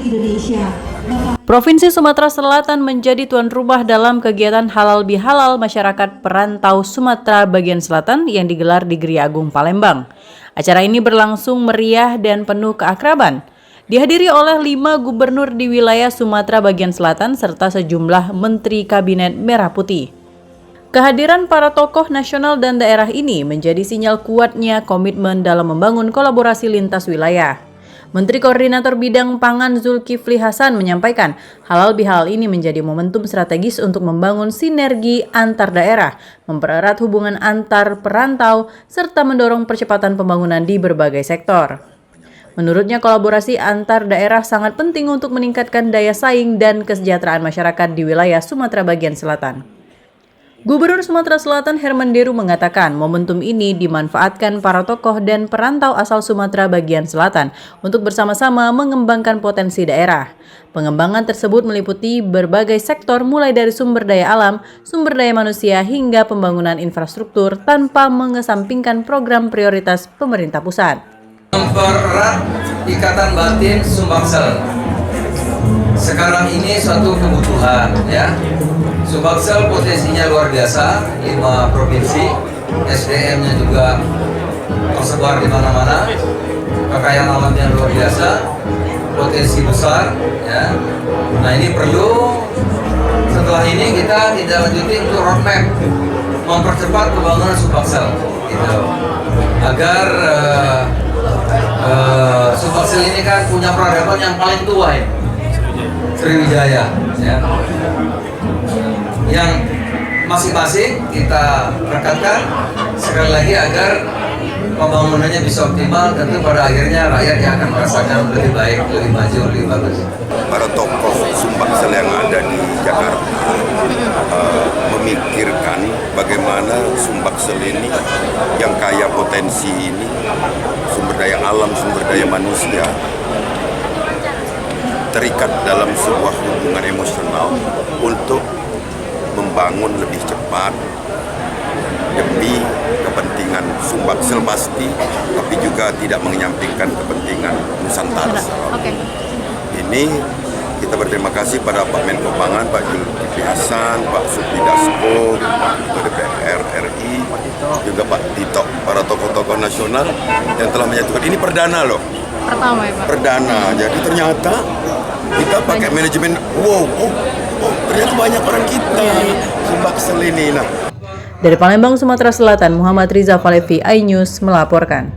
Indonesia. Provinsi Sumatera Selatan menjadi tuan rumah dalam kegiatan Halal Bihalal Masyarakat Perantau Sumatera Bagian Selatan yang digelar di Gria Agung Palembang. Acara ini berlangsung meriah dan penuh keakraban. Dihadiri oleh 5 gubernur di wilayah Sumatera Bagian Selatan serta sejumlah menteri kabinet merah putih. Kehadiran para tokoh nasional dan daerah ini menjadi sinyal kuatnya komitmen dalam membangun kolaborasi lintas wilayah. Menteri Koordinator Bidang Pangan Zulkifli Hasan menyampaikan, halal bihalal ini menjadi momentum strategis untuk membangun sinergi antar daerah, mempererat hubungan antar perantau, serta mendorong percepatan pembangunan di berbagai sektor. Menurutnya, kolaborasi antar daerah sangat penting untuk meningkatkan daya saing dan kesejahteraan masyarakat di wilayah Sumatera Bagian Selatan. Gubernur Sumatera Selatan Herman Deru mengatakan momentum ini dimanfaatkan para tokoh dan perantau asal Sumatera Bagian Selatan untuk bersama-sama mengembangkan potensi daerah. Pengembangan tersebut meliputi berbagai sektor mulai dari sumber daya alam, sumber daya manusia hingga pembangunan infrastruktur tanpa mengesampingkan program prioritas pemerintah pusat. Mempererat ikatan batin Sumbaksel. Sekarang ini suatu kebutuhan, ya. Sumbaksel potensinya luar biasa, 5 provinsi, SDM-nya juga tersebar di mana-mana, kekayaan alamnya luar biasa, potensi besar, ya. Nah, ini perlu setelah ini kita tidak lanjuti untuk roadmap mempercepat pembangunan Sumbaksel, gitu, agar Sumbaksel ini kan punya peradaban yang paling tua, ya. Sriwijaya, ya. Yang masing-masing kita rekatkan sekali lagi agar pembangunannya bisa optimal, tentu pada akhirnya rakyat yang akan merasakan lebih baik, lebih maju, lebih bagus. Para tokoh Sumbaksel yang ada di Jakarta memikirkan bagaimana Sumbaksel ini yang kaya potensi ini, sumber daya alam, sumber daya manusia, terikat dalam sebuah hubungan emosional untuk membangun lebih cepat demi kepentingan Sumbaksel pasti, tapi juga tidak menyampingkan kepentingan Nusantara. Ini kita berterima kasih pada Pak Menko Pangan, Pak Zulkifli Hasan, Pak Supri Dasko, Ketua DPR RI, juga Pak Tito, para tokoh-tokoh nasional yang telah menyatukan. Ini perdana loh. Pertama ya Pak? Perdana, jadi ternyata kita pakai manajemen, ternyata banyak orang kita Sumbaksel ini. Dari Palembang, Sumatera Selatan, Muhammad Riza Falevi, iNews melaporkan.